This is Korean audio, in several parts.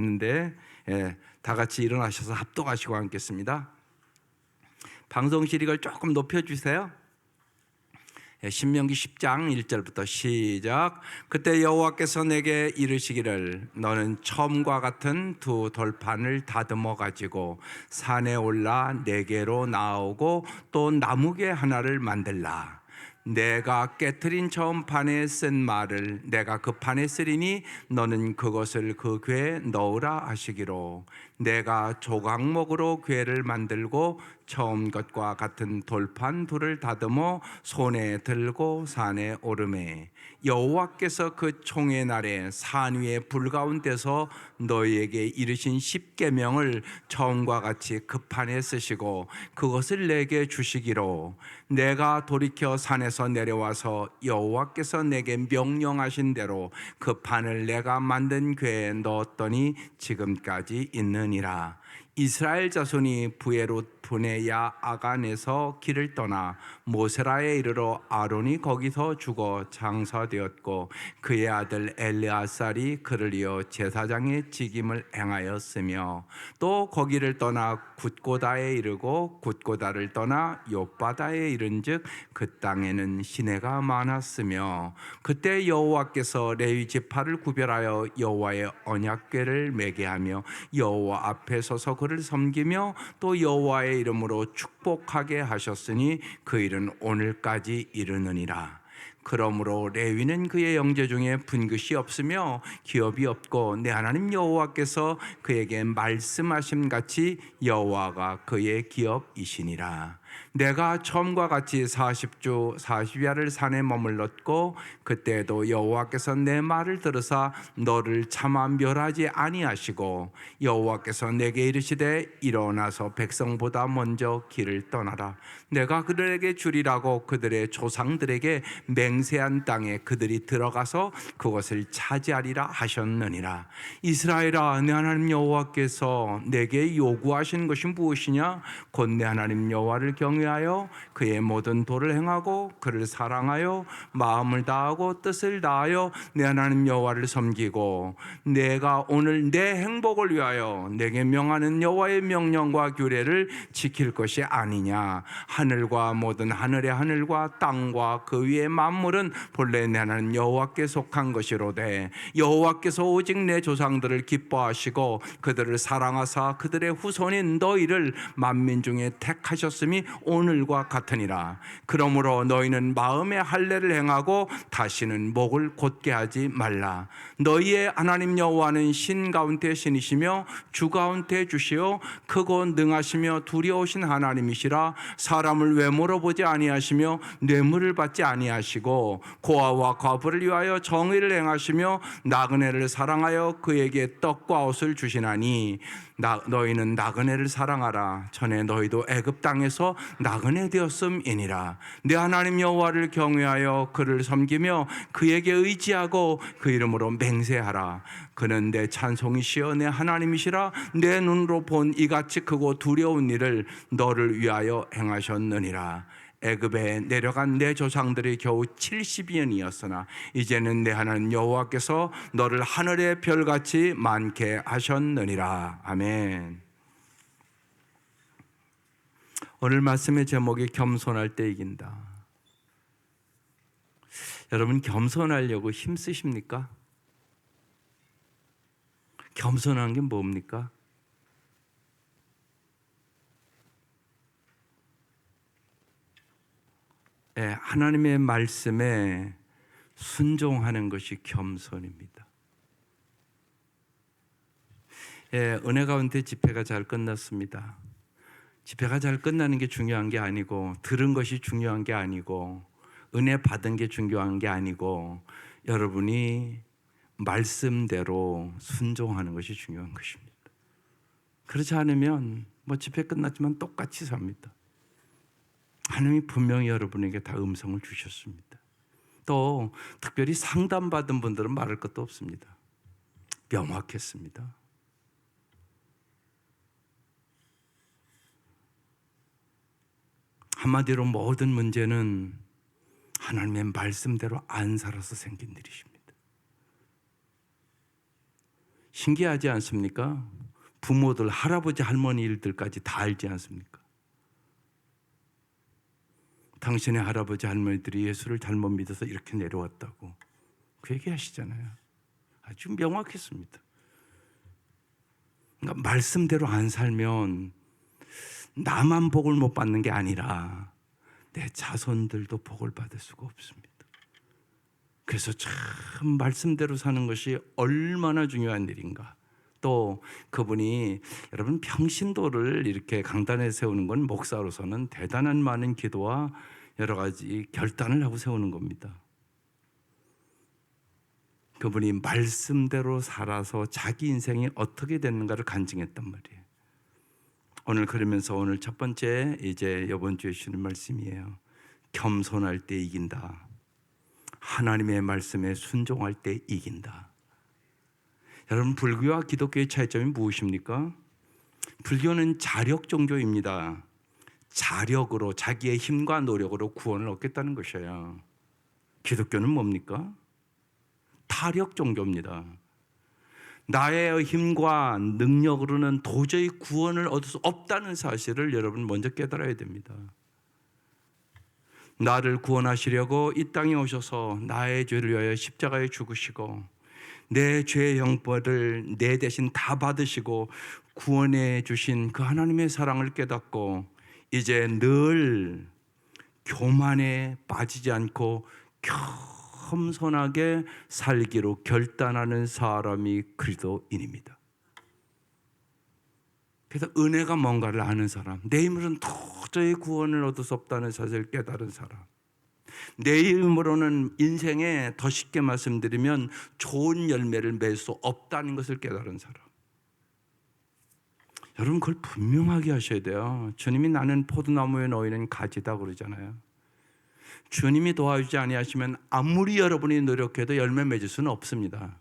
있는데 다 같이 일어나셔서 합독하시고 앉겠습니다. 방송 시력을 조금 높여주세요. 신명기 10장 1절부터 시작. 그때 여호와께서 내게 이르시기를 너는 처음과 같은 두 돌판을 다듬어 가지고 산에 올라 내게로 나오고 또 나무개 하나를 만들라. 내가 깨트린 처음 판에 쓴 말을 내가 그 판에 쓰리니 너는 그것을 그 궤에 넣으라 하시기로 내가 조각목으로 궤를 만들고 처음 것과 같은 돌판 둘을 다듬어 손에 들고 산에 오르매 여호와께서 그 총의 날에 산 위에 불 가운데서 너희에게 이르신 십계명을 처음과 같이 그 판에 쓰시고 그것을 내게 주시기로 내가 돌이켜 산에서 내려와서 여호와께서 내게 명령하신 대로 그 판을 내가 만든 궤에 넣었더니 지금까지 있느니라. 이스라엘 자손이 부에롯 분에야 아간에서 길을 떠나 모세라에 이르러 아론이 거기서 죽어 장사되었고 그의 아들 엘르아살이 그를 이어 제사장의 직임을 행하였으며 또 거기를 떠나 굿고다에 이르고 굿고다를 떠나 욥바다에 이른즉 그 땅에는 시내가 많았으며 그때 여호와께서 레위 지파를 구별하여 여호와의 언약궤를 매게 하며 여호와 앞에 서서 그를 섬기며 또 여호와의 이름으로 축복하게 하셨으니 그 일은 오늘까지 이르느니라. 그러므로 레위는 그의 형제 중에 분깃이 없으며 기업이 없고 내 하나님 여호와께서 그에게 말씀하심 같이 여호와가 그의 기업이시니라. 내가 처음과 같이 40주 40야를 산에 머물렀고 그때도 여호와께서 내 말을 들으사 너를 차마 멸하지 아니하시고 여호와께서 내게 이르시되 일어나서 백성보다 먼저 길을 떠나라. 내가 그들에게 주리라고 그들의 조상들에게 맹세한 땅에 그들이 들어가서 그것을 차지하리라 하셨느니라. 이스라엘아, 내 하나님 여호와께서 내게 요구하신 것이 무엇이냐? 곧 내 하나님 여호와를 경외하여 그의 모든 도를 행하고 그를 사랑하여 마음을 다하고 뜻을 다하여 내 하나님 여호와를 섬기고 내가 오늘 내 행복을 위하여 내게 명하는 여호와의 명령과 규례를 지킬 것이 아니냐. 하늘과 모든 하늘의 하늘과 땅과 그 위의 만물은 본래 내 하나님 여호와께 속한 것이로되 여호와께서 오직 내 조상들을 기뻐하시고 그들을 사랑하사 그들의 후손인 너희를 만민 중에 택하셨음이 오늘과 같으니라. 그러므로 너희는 마음의 할례를 행하고 다시는 목을 곧게 하지 말라. 너희의 하나님 여호와는 신 가운데 신이시며 주 가운데 주시요 크고 능하시며 두려우신 하나님이시라. 사람을 외모로 보지 아니하시며 뇌물을 받지 아니하시고 고아와 과부를 위하여 정의를 행하시며 나그네를 사랑하여 그에게 떡과 옷을 주시나니 너희는 나그네를 사랑하라. 전에 너희도 애굽 땅에서 나그네 되었음이니라. 내 하나님 여호와를 경외하여 그를 섬기며 그에게 의지하고 그 이름으로 맹세하라. 그는 내 찬송이시여 내 하나님이시라. 내 눈으로 본 이같이 크고 두려운 일을 너를 위하여 행하셨느니라. 애굽에 내려간 내 조상들이 겨우 70년이었으나 이제는 내 하나님 여호와께서 너를 하늘의 별같이 많게 하셨느니라. 아멘. 오늘 말씀의 제목이 겸손할 때 이긴다. 여러분, 겸손하려고 힘쓰십니까? 겸손한 게 뭡니까? 하나님의 말씀에 순종하는 것이 겸손입니다. 은혜 가운데 집회가 잘 끝났습니다. 집회가 잘 끝나는 게 중요한 게 아니고 들은 것이 중요한 게 아니고 은혜 받은 게 중요한 게 아니고 여러분이 말씀대로 순종하는 것이 중요한 것입니다. 그렇지 않으면 집회 끝났지만 똑같이 삽니다. 하나님이 분명히 여러분에게 다 음성을 주셨습니다. 또 특별히 상담받은 분들은 말할 것도 없습니다. 명확했습니다. 한마디로 모든 문제는 하나님의 말씀대로 안 살아서 생긴 일이십니다. 신기하지 않습니까? 부모들, 할아버지, 할머니 일들까지 다 알지 않습니까? 당신의 할아버지, 할머니들이 예수를 잘못 믿어서 이렇게 내려왔다고 그 얘기 하시잖아요. 아주 명확했습니다. 그러니까 말씀대로 안 살면 나만 복을 못 받는 게 아니라 내 자손들도 복을 받을 수가 없습니다. 그래서 참 말씀대로 사는 것이 얼마나 중요한 일인가. 또 그분이 여러분 평신도를 이렇게 강단에 세우는 건 목사로서는 대단한 많은 기도와 여러 가지 결단을 하고 세우는 겁니다. 그분이 말씀대로 살아서 자기 인생이 어떻게 됐는가를 간증했단 말이에요. 오늘 그러면서 오늘 첫 번째 이제 이번 주에 주시는 말씀이에요. 겸손할 때 이긴다. 하나님의 말씀에 순종할 때 이긴다. 여러분, 불교와 기독교의 차이점이 무엇입니까? 불교는 자력 종교입니다. 자력으로, 자기의 힘과 노력으로 구원을 얻겠다는 것이에요. 기독교는 뭡니까? 타력 종교입니다. 나의 힘과 능력으로는 도저히 구원을 얻을 수 없다는 사실을 여러분 먼저 깨달아야 됩니다. 나를 구원하시려고 이 땅에 오셔서 나의 죄를 위하여 십자가에 죽으시고 내 죄의 형벌을 내 대신 다 받으시고 구원해 주신 그 하나님의 사랑을 깨닫고 이제 늘 교만에 빠지지 않고 겸손하게 살기로 결단하는 사람이 그리스도인입니다. 그래서 은혜가 뭔가를 아는 사람, 내 힘으로는 도저히 구원을 얻을 수 없다는 사실을 깨달은 사람, 내 힘으로는 인생에 더 쉽게 말씀드리면 좋은 열매를 맺을 수 없다는 것을 깨달은 사람. 여러분, 그걸 분명하게 하셔야 돼요. 주님이 나는 포도나무에 놓이는 가지다 그러잖아요. 주님이 도와주지 아니하시면 아무리 여러분이 노력해도 열매 맺을 수는 없습니다.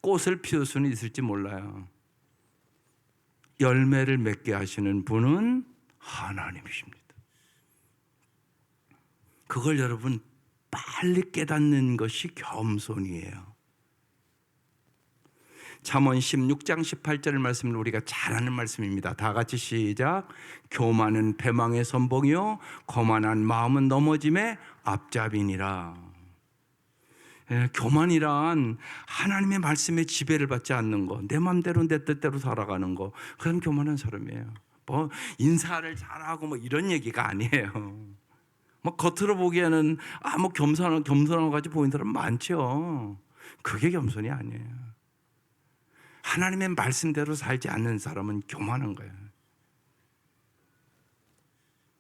꽃을 피울 수는 있을지 몰라요. 열매를 맺게 하시는 분은 하나님이십니다. 그걸 여러분 빨리 깨닫는 것이 겸손이에요. 잠언 16장 18절 말씀을 우리가 잘 아는 말씀입니다. 다 같이 시작. 교만은 패망의 선봉이요 거만한 마음은 넘어짐의 앞잡이니라. 교만이란 하나님의 말씀에 지배를 받지 않는 거, 내 마음대로 내 뜻대로 살아가는 거, 그런 교만한 사람이에요. 뭐 인사를 잘하고 뭐 이런 얘기가 아니에요. 뭐 겉으로 보기에는 뭐 겸손한 같이 보이는 사람 많죠. 그게 겸손이 아니에요. 하나님의 말씀대로 살지 않는 사람은 교만한 거예요.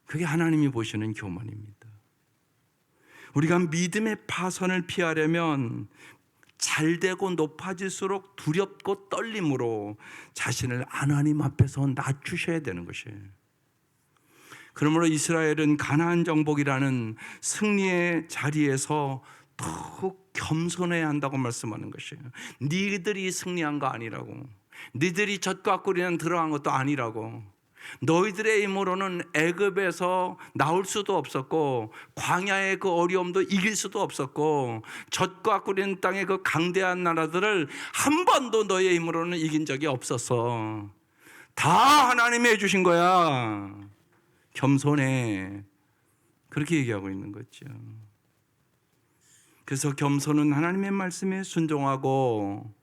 그게 하나님이 보시는 교만입니다. 우리가 믿음의 파선을 피하려면 잘되고 높아질수록 두렵고 떨림으로 자신을 하나님 앞에서 낮추셔야 되는 것이에요. 그러므로 이스라엘은 가나안 정복이라는 승리의 자리에서 더욱 겸손해야 한다고 말씀하는 것이에요. 니들이 승리한 거 아니라고, 니들이 젖과 꿀이는 들어간 것도 아니라고, 너희들의 힘으로는 애굽에서 나올 수도 없었고 광야의 그 어려움도 이길 수도 없었고 젖과 꿀이는 땅의 그 강대한 나라들을 한 번도 너희의 힘으로는 이긴 적이 없었어. 다 하나님이 해주신 거야. 겸손해. 그렇게 얘기하고 있는 거죠. 그래서 겸손은 하나님의 말씀에 순종하고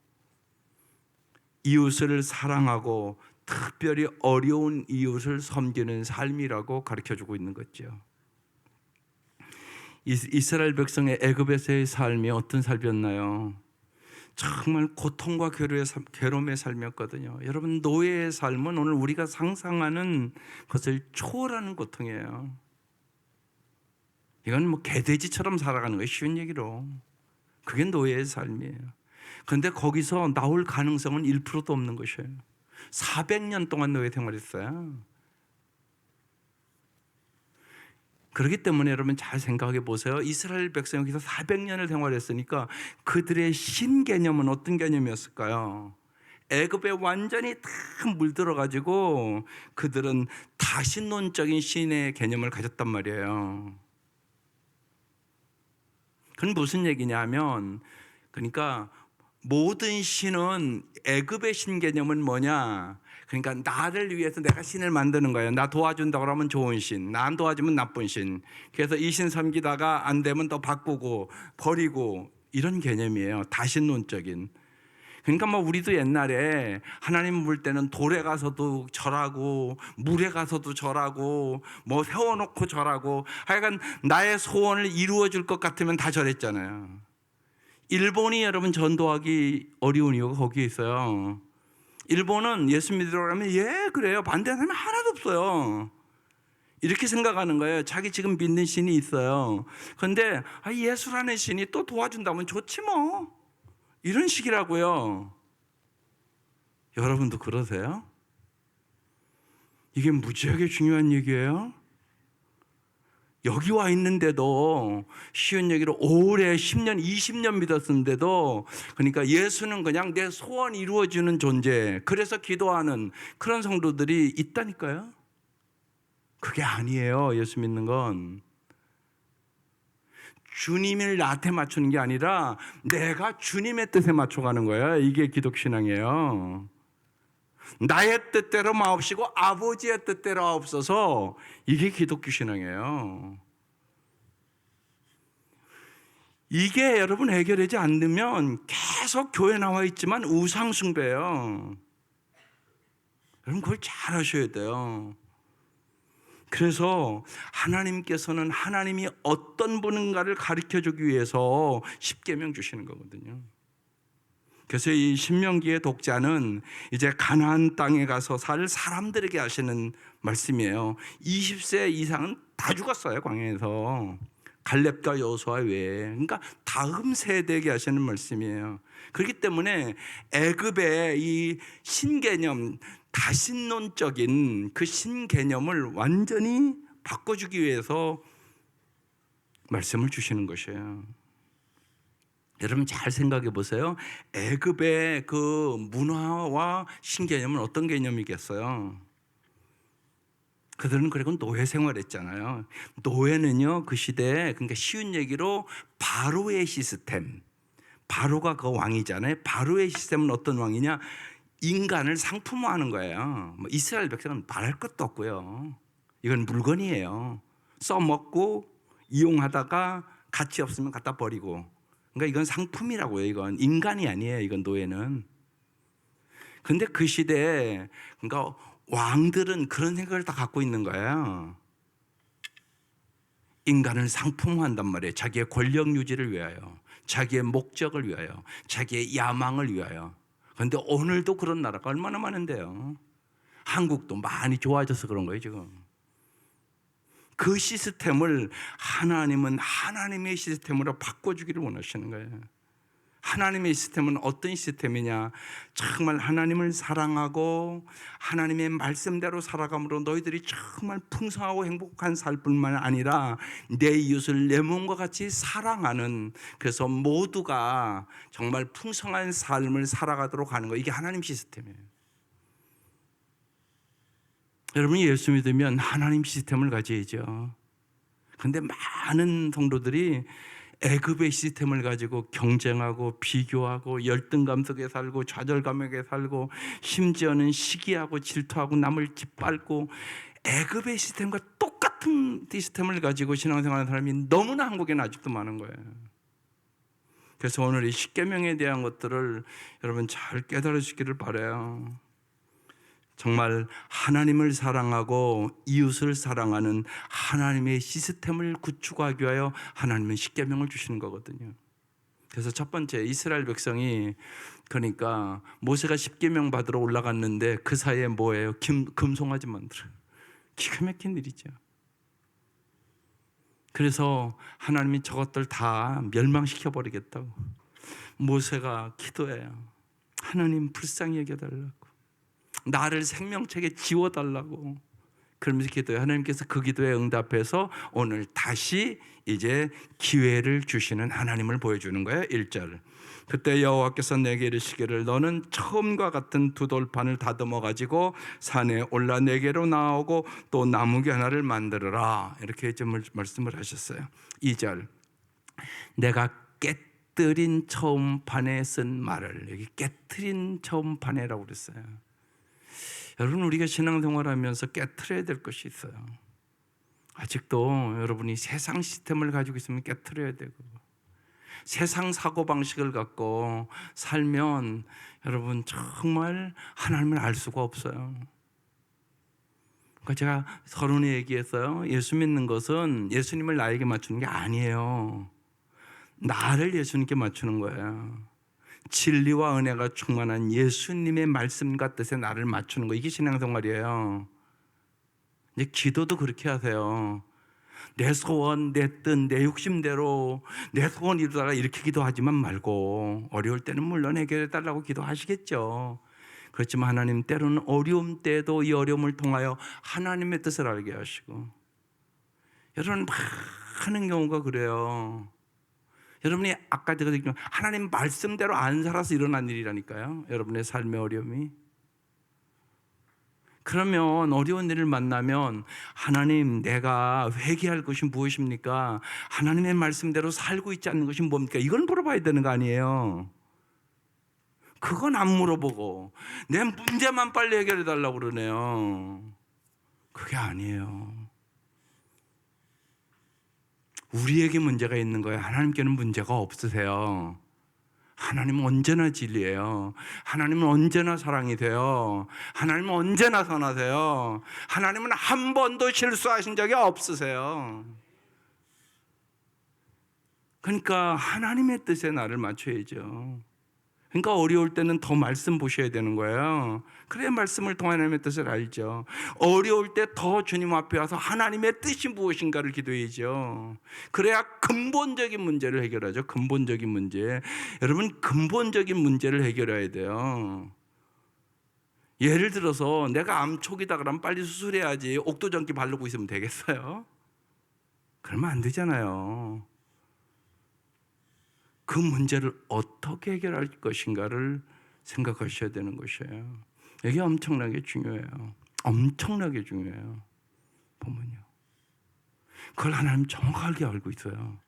이웃을 사랑하고 특별히 어려운 이웃을 섬기는 삶이라고 가르쳐주고 있는 거죠. 이스라엘 백성의 애굽에서의 삶이 어떤 삶이었나요? 정말 고통과 괴로움의 삶이었거든요. 여러분, 노예의 삶은 오늘 우리가 상상하는 것을 초월하는 고통이에요. 이건 뭐 개돼지처럼 살아가는 것이 쉬운 얘기로, 그게 노예의 삶이에요. 그런데 거기서 나올 가능성은 1%도 없는 것이에요. 400년 동안 노예 생활했어요. 그렇기 때문에 여러분 잘 생각해 보세요. 이스라엘 백성이 여기서 400년을 생활했으니까 그들의 신 개념은 어떤 개념이었을까요? 애굽에 완전히 다 물들어가지고 그들은 다신론적인 신의 개념을 가졌단 말이에요. 그건 무슨 얘기냐면, 그러니까 모든 신은 애굽의 신 개념은 뭐냐? 그러니까 나를 위해서 내가 신을 만드는 거예요. 나 도와준다 그러면 좋은 신, 나 안 도와주면 나쁜 신. 그래서 이 신 섬기다가 안 되면 또 바꾸고 버리고 이런 개념이에요. 다신론적인. 그러니까 뭐 우리도 옛날에 하나님 물 때는 돌에 가서도 절하고 물에 가서도 절하고 뭐 세워놓고 절하고 하여간 나의 소원을 이루어 줄 것 같으면 다 절했잖아요. 일본이 여러분 전도하기 어려운 이유가 거기에 있어요. 일본은 예수 믿으라고 하면 예 그래요, 반대하는 사람이 하나도 없어요. 이렇게 생각하는 거예요. 자기 지금 믿는 신이 있어요. 그런데 예수라는 신이 또 도와준다면 좋지 뭐, 이런 식이라고요. 여러분도 그러세요? 이게 무지하게 중요한 얘기예요. 여기 와 있는데도 쉬운 얘기로 오래 10년 20년 믿었는데도, 그러니까 예수는 그냥 내 소원 이루어주는 존재, 그래서 기도하는 그런 성도들이 있다니까요. 그게 아니에요. 예수 믿는 건 주님을 나한테 맞추는 게 아니라 내가 주님의 뜻에 맞춰가는 거야. 이게 기독신앙이에요. 나의 뜻대로 마옵시고 아버지의 뜻대로 하옵소서. 이게 기독교 신앙이에요. 이게 여러분 해결되지 않으면 계속 교회 나와 있지만 우상 숭배예요. 여러분 그걸 잘 아셔야 돼요. 그래서 하나님께서는 하나님이 어떤 분인가를 가르쳐주기 위해서 십계명 주시는 거거든요. 그래서 이 신명기의 독자는 이제 가나안 땅에 가서 살 사람들에게 하시는 말씀이에요. 20세 이상은 다 죽었어요, 광야에서. 갈렙과 여호수아 외에. 그러니까 다음 세대에게 하시는 말씀이에요. 그렇기 때문에 애굽의 이 신개념, 다신론적인 그 신개념을 완전히 바꿔주기 위해서 말씀을 주시는 것이에요. 여러분 잘 생각해 보세요. 애굽의 그 문화와 신개념은 어떤 개념이겠어요? 그들은 그리고 노예 생활했잖아요. 노예는요 그 시대에, 그러니까 쉬운 얘기로 바로의 시스템, 바로가 그 왕이잖아요. 바로의 시스템은 어떤 왕이냐? 인간을 상품화하는 거예요. 뭐 이스라엘 백성은 말할 것도 없고요. 이건 물건이에요. 써먹고 이용하다가 가치 없으면 갖다 버리고. 그러니까 이건 상품이라고요. 이건 인간이 아니에요. 이건 노예는. 그런데 그 시대에, 그러니까 왕들은 그런 생각을 다 갖고 있는 거예요. 인간을 상품화한단 말이에요. 자기의 권력 유지를 위하여, 자기의 목적을 위하여, 자기의 야망을 위하여. 그런데 오늘도 그런 나라가 얼마나 많은데요. 한국도 많이 좋아져서 그런 거예요 지금. 그 시스템을 하나님은 하나님의 시스템으로 바꿔주기를 원하시는 거예요. 하나님의 시스템은 어떤 시스템이냐? 정말 하나님을 사랑하고 하나님의 말씀대로 살아감으로 너희들이 정말 풍성하고 행복한 살 뿐만 아니라 내 이웃을 내 몸과 같이 사랑하는, 그래서 모두가 정말 풍성한 삶을 살아가도록 하는 거, 이게 하나님 시스템이에요. 여러분이 예수 믿으면 하나님 시스템을 가져야죠. 그런데 많은 성도들이 애굽의 시스템을 가지고 경쟁하고 비교하고 열등감 속에 살고 좌절감에 살고 심지어는 시기하고 질투하고 남을 짓밟고 애굽의 시스템과 똑같은 시스템을 가지고 신앙생활하는 사람이 너무나 한국에는 아직도 많은 거예요. 그래서 오늘 이 십계명에 대한 것들을 여러분 잘 깨달으시기를 바라요. 정말 하나님을 사랑하고 이웃을 사랑하는 하나님의 시스템을 구축하기 위하여 하나님은 십계명을 주시는 거거든요. 그래서 첫 번째, 이스라엘 백성이, 그러니까 모세가 십계명 받으러 올라갔는데 그 사이에 뭐예요? 금송아지 만들어요. 기가 막힌 일이죠. 그래서 하나님이 저것들 다 멸망시켜 버리겠다고 모세가 기도해요. 하나님 불쌍히 여겨달라고, 나를 생명책에 지워달라고. 그러면서 기도해요. 하나님께서 그 기도에 응답해서 오늘 다시 이제 기회를 주시는 하나님을 보여주는 거예요. 1절. 그때 여호와께서 내게 이르시기를 너는 처음과 같은 두 돌판을 다듬어 가지고 산에 올라 내게로 나오고 또 나무개 하나를 만들어라. 이렇게 좀 말씀을 하셨어요. 2절. 내가 깨뜨린 처음판에 쓴 말을, 여기 깨뜨린 처음판에라고 그랬어요. 여러분, 우리가 신앙생활하면서 깨트려야 될 것이 있어요. 아직도 여러분이 세상 시스템을 가지고 있으면 깨트려야 되고, 세상 사고방식을 갖고 살면 여러분 정말 하나님을 알 수가 없어요. 그러니까 제가 서론에 얘기했어요. 예수 믿는 것은 예수님을 나에게 맞추는 게 아니에요. 나를 예수님께 맞추는 거예요. 진리와 은혜가 충만한 예수님의 말씀과 뜻에 나를 맞추는 거, 이게 신앙생활이에요. 이제 기도도 그렇게 하세요. 내 소원, 내 뜻, 내 욕심대로 내 소원 이루다가 이렇게 기도하지만 말고, 어려울 때는 물론 해결해 달라고 기도하시겠죠. 그렇지만 하나님 때로는 어려움 때도 이 어려움을 통하여 하나님의 뜻을 알게 하시고, 여러분 많은 경우가 그래요. 여러분이 아까 제가 얘기한 하나님 말씀대로 안 살아서 일어난 일이라니까요, 여러분의 삶의 어려움이. 그러면 어려운 일을 만나면 하나님, 내가 회개할 것이 무엇입니까? 하나님의 말씀대로 살고 있지 않는 것이 뭡니까? 이걸 물어봐야 되는 거 아니에요. 그건 안 물어보고 내 문제만 빨리 해결해 달라고 그러네요. 그게 아니에요. 우리에게 문제가 있는 거예요. 하나님께는 문제가 없으세요. 하나님은 언제나 진리예요. 하나님은 언제나 사랑이 돼요. 하나님은 언제나 선하세요. 하나님은 한 번도 실수하신 적이 없으세요. 그러니까 하나님의 뜻에 나를 맞춰야죠. 그러니까 어려울 때는 더 말씀 보셔야 되는 거예요. 그래야 말씀을 통해 하나님의 뜻을 알죠. 어려울 때 더 주님 앞에 와서 하나님의 뜻이 무엇인가를 기도해야죠. 그래야 근본적인 문제를 해결하죠. 근본적인 문제. 여러분, 근본적인 문제를 해결해야 돼요. 예를 들어서 내가 암 초기다 그러면 빨리 수술해야지 옥도전기 바르고 있으면 되겠어요? 그러면 안 되잖아요. 그 문제를 어떻게 해결할 것인가를 생각하셔야 되는 것이에요. 이게 엄청나게 중요해요. 엄청나게 중요해요. 보면요, 그걸 하나님 정확하게 알고 있어요.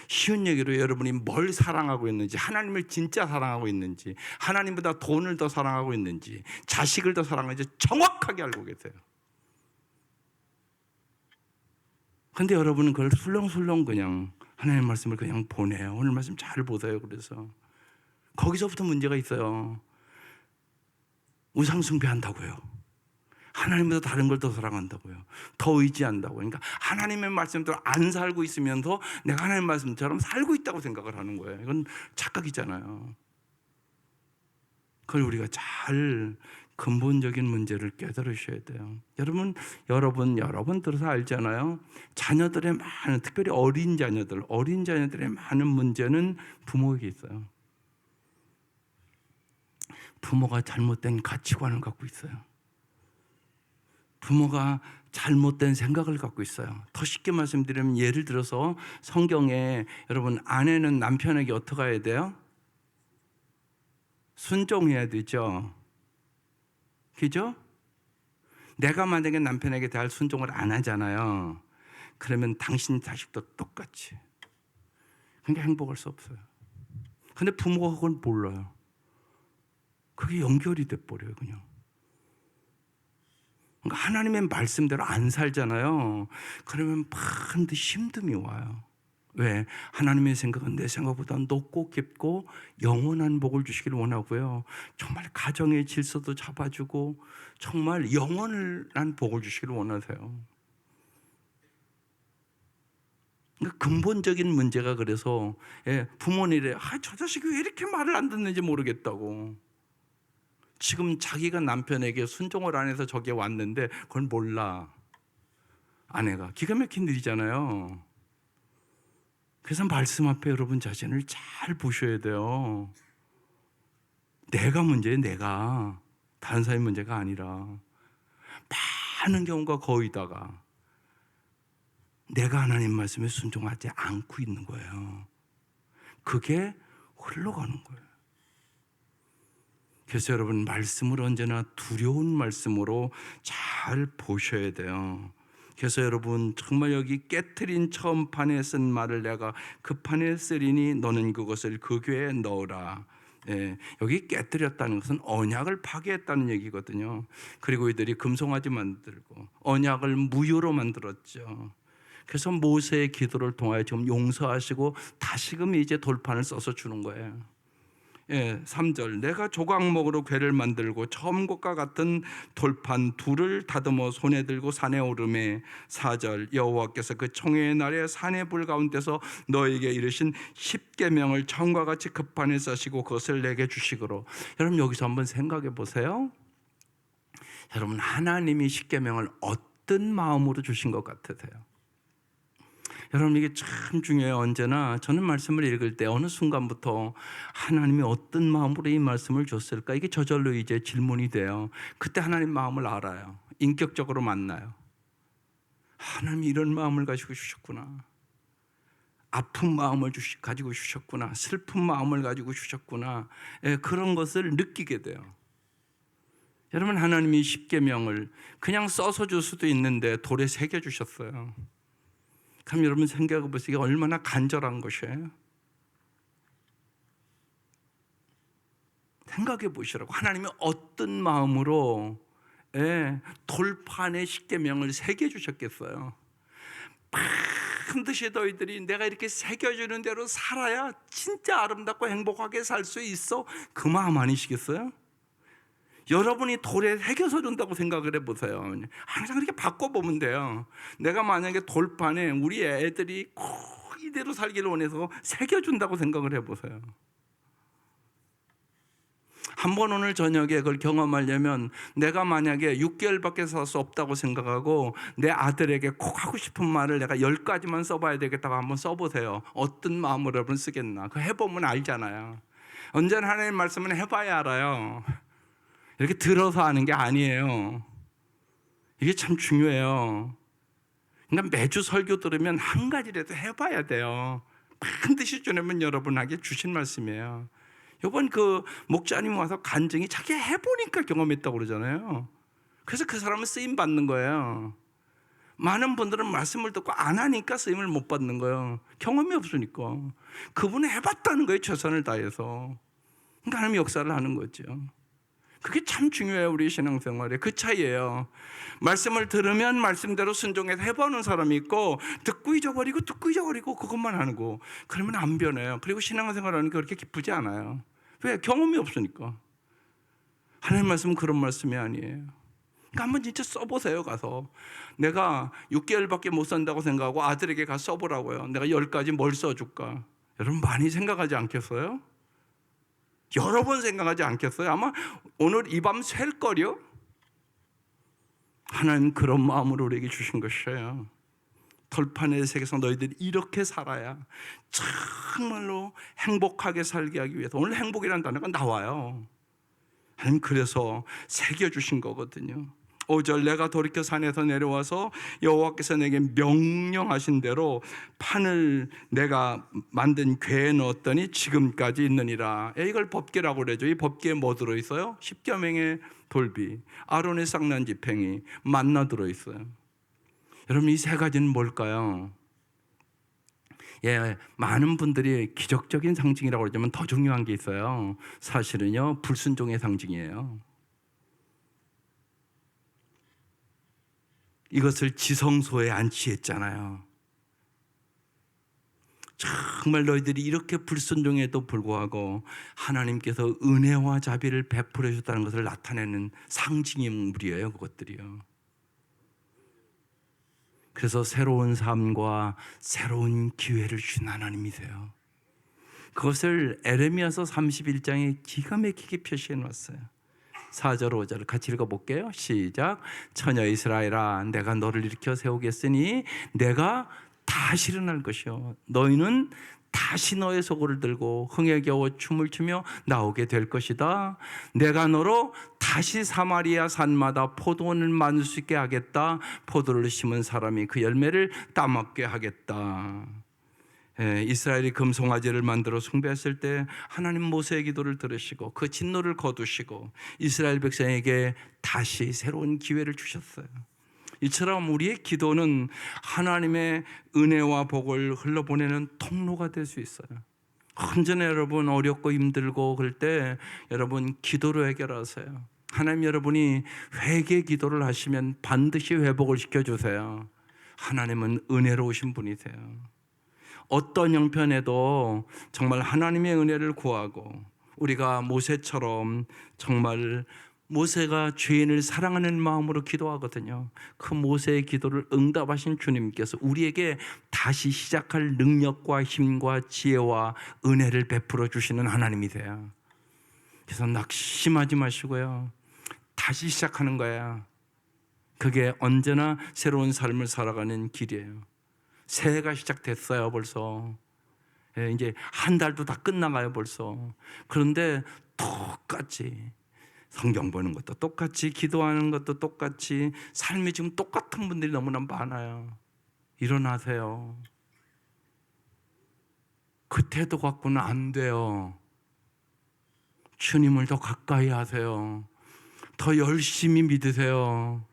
쉬운 얘기로 여러분이 뭘 사랑하고 있는지, 하나님을 진짜 사랑하고 있는지, 하나님보다 돈을 더 사랑하고 있는지, 자식을 더 사랑하는지 정확하게 알고 계세요. 근데 여러분은 그걸 술렁술렁 그냥 하나님의 말씀을 그냥 보내요. 오늘 말씀 잘 보세요. 그래서 거기서부터 문제가 있어요. 우상 숭배한다고요. 하나님보다 다른 걸 더 사랑한다고요. 더 의지한다고요. 그러니까 하나님의 말씀대로 안 살고 있으면서 내가 하나님의 말씀처럼 살고 있다고 생각을 하는 거예요. 이건 착각이잖아요. 그걸 우리가 잘 근본적인 문제를 깨달으셔야 돼요. 여러분 들어서 알잖아요. 자녀들의 많은, 특별히 어린 자녀들의 많은 문제는 부모에게 있어요. 부모가 잘못된 가치관을 갖고 있어요. 부모가 잘못된 생각을 갖고 있어요. 더 쉽게 말씀드리면, 예를 들어서 성경에 여러분, 아내는 남편에게 어떻게 해야 돼요? 순종해야 되죠. 그죠? 내가 만약에 남편에게 잘 순종을 안 하잖아요. 그러면 당신 자식도 똑같이. 그러니까 행복할 수 없어요. 근데 부모가 그걸 몰라요. 그게 연결이 돼버려요, 그냥. 그러니까 하나님의 말씀대로 안 살잖아요. 그러면 반드시 힘듦이 와요. 왜? 하나님의 생각은 내 생각보다 높고 깊고 영원한 복을 주시기를 원하고요, 정말 가정의 질서도 잡아주고 정말 영원한 복을 주시기를 원하세요. 그러니까 근본적인 문제가, 그래서 부모님이 저 자식이 왜 이렇게 말을 안 듣는지 모르겠다고. 지금 자기가 남편에게 순종을 안 해서 저기에 왔는데 그걸 몰라. 아내가 기가 막힌 일이잖아요. 그래서 말씀 앞에 여러분 자신을 잘 보셔야 돼요. 내가 문제예요. 내가. 다른 사람의 문제가 아니라. 많은 경우가 거의다가 내가 하나님 말씀에 순종하지 않고 있는 거예요. 그게 흘러가는 거예요. 그래서 여러분, 말씀을 언제나 두려운 말씀으로 잘 보셔야 돼요. 그래서 여러분 정말 여기 깨트린 처음 판에 쓴 말을 내가 그 판에 쓰리니 너는 그것을 그 교회에 넣으라. 예, 여기 깨뜨렸다는 것은 언약을 파괴했다는 얘기거든요. 그리고 이들이 금송아지 만들고 언약을 무효로 만들었죠. 그래서 모세의 기도를 통하여 지금 용서하시고 다시금 이제 돌판을 써서 주는 거예요. 예, 3절 내가 조각목으로 궤를 만들고 처음 것과 같은 돌판 둘을 다듬어 손에 들고 산에 오르매 4절 여호와께서 그 청회의 날에 산의 불 가운데서 너에게 이르신 십계명을 처음과 같이 급판에 써시고 그것을 내게 주시기로. 여러분 여기서 한번 생각해 보세요. 여러분 하나님이 십계명을 어떤 마음으로 주신 것 같으세요? 여러분 이게 참 중요해요. 언제나 저는 말씀을 읽을 때 어느 순간부터 하나님이 어떤 마음으로 이 말씀을 줬을까 이게 저절로 이제 질문이 돼요. 그때 하나님 마음을 알아요. 인격적으로 만나요. 하나님이 이런 마음을 가지고 주셨구나. 아픈 마음을 가지고 주셨구나. 슬픈 마음을 가지고 주셨구나. 예, 그런 것을 느끼게 돼요. 여러분 하나님이 십계명을 그냥 써서 줄 수도 있는데 돌에 새겨 주셨어요. 그럼 여러분 생각해 보세요. 이게 얼마나 간절한 것이에요. 생각해 보시라고. 하나님이 어떤 마음으로 돌판에 십계명을 새겨 주셨겠어요. 반드시 너희들이 내가 이렇게 새겨주는 대로 살아야 진짜 아름답고 행복하게 살 수 있어. 그 마음 아니시겠어요? 여러분이 돌에 새겨서 준다고 생각을 해보세요. 항상 그렇게 바꿔보면 돼요. 내가 만약에 돌판에 우리 애들이 꼭 이대로 살기를 원해서 새겨준다고 생각을 해보세요. 한번 오늘 저녁에 그걸 경험하려면 내가 만약에 6개월밖에 살 수 없다고 생각하고 내 아들에게 꼭 하고 싶은 말을 내가 10가지만 써봐야 되겠다고 한번 써보세요. 어떤 마음으로 여러분 쓰겠나. 그거 해보면 알잖아요. 언제나 하나님 말씀은 해봐야 알아요. 이렇게 들어서 하는 게 아니에요. 이게 참 중요해요. 그러니까 매주 설교 들으면 한 가지라도 해봐야 돼요. 반드시 주님은 여러분에게 주신 말씀이에요. 이번 그 목자님 와서 간증이 자기 해보니까 경험했다고 그러잖아요. 그래서 그 사람은 쓰임 받는 거예요. 많은 분들은 말씀을 듣고 안 하니까 쓰임을 못 받는 거예요. 경험이 없으니까. 그분은 해봤다는 거예요. 최선을 다해서. 그러니까 하나님 역사를 하는 거죠. 그게 참 중요해요. 우리 신앙생활에. 그 차이예요. 말씀을 들으면 말씀대로 순종해서 해보는 사람이 있고 듣고 잊어버리고 그것만 하는 거. 그러면 안 변해요. 그리고 신앙생활하는 게 그렇게 기쁘지 않아요. 왜? 경험이 없으니까. 하나님 말씀은 그런 말씀이 아니에요. 그러니까 한번 진짜 써보세요. 가서 내가 6개월밖에 못 산다고 생각하고 아들에게 가서 써보라고요. 내가 10가지 뭘 써줄까. 여러분 많이 생각하지 않겠어요? 여러 번 생각하지 않겠어요? 아마 오늘 이 밤 셀 거려? 하나님 그런 마음으로 우리에게 주신 것이에요. 돌판의 세계에서 너희들이 이렇게 살아야 정말로 행복하게 살게 하기 위해서. 오늘 행복이라는 단어가 나와요. 하나님 그래서 새겨주신 거거든요. 5절 내가 돌이켜 산에서 내려와서 여호와께서 내게 명령하신 대로 판을 내가 만든 궤에 넣었더니 지금까지 있느니라. 이걸 법궤라고 그러죠. 이 법궤에 뭐 들어있어요? 십계명의 돌비, 아론의 쌍난 지팽이, 만나 들어있어요. 여러분 이 세 가지는 뭘까요? 예, 많은 분들이 기적적인 상징이라고 그러지만 더 중요한 게 있어요. 사실은요 불순종의 상징이에요. 이것을 지성소에 안치했잖아요. 정말 너희들이 이렇게 불순종에도 불구하고 하나님께서 은혜와 자비를 베풀어 주셨다는 것을 나타내는 상징인물이에요. 그것들이요. 그래서 새로운 삶과 새로운 기회를 주신 하나님이세요. 그것을 에레미야서 31장에 기가 막히게 표시해 놨어요. 4절 5절을 같이 읽어볼게요. 시작. 처녀 이스라엘아 내가 너를 일으켜 세우겠으니 내가 다시 일어날 것이요 너희는 다시 너의 소고를 들고 흥에 겨워 춤을 추며 나오게 될 것이다. 내가 너로 다시 사마리아 산마다 포도원을 만들 수 있게 하겠다. 포도를 심은 사람이 그 열매를 따먹게 하겠다. 이스라엘이 금송아지를 만들어 숭배했을 때 하나님 모세의 기도를 들으시고 그 진노를 거두시고 이스라엘 백성에게 다시 새로운 기회를 주셨어요. 이처럼 우리의 기도는 하나님의 은혜와 복을 흘러보내는 통로가 될 수 있어요. 언제나 여러분 어렵고 힘들고 그럴 때 여러분 기도로 해결하세요. 하나님, 여러분이 회개 기도를 하시면 반드시 회복을 시켜주세요. 하나님은 은혜로우신 분이세요. 어떤 형편에도 정말 하나님의 은혜를 구하고, 우리가 모세처럼 정말 모세가 죄인을 사랑하는 마음으로 기도하거든요. 그 모세의 기도를 응답하신 주님께서 우리에게 다시 시작할 능력과 힘과 지혜와 은혜를 베풀어 주시는 하나님이세요. 그래서 낙심하지 마시고요, 다시 시작하는 거야. 그게 언제나 새로운 삶을 살아가는 길이에요. 새해가 시작됐어요 벌써. 이제 한 달도 다 끝나가요 벌써. 그런데 똑같이 성경 보는 것도 똑같이, 기도하는 것도 똑같이, 삶이 지금 똑같은 분들이 너무나 많아요. 일어나세요. 그 태도 갖고는 안 돼요. 주님을 더 가까이 하세요. 더 열심히 믿으세요.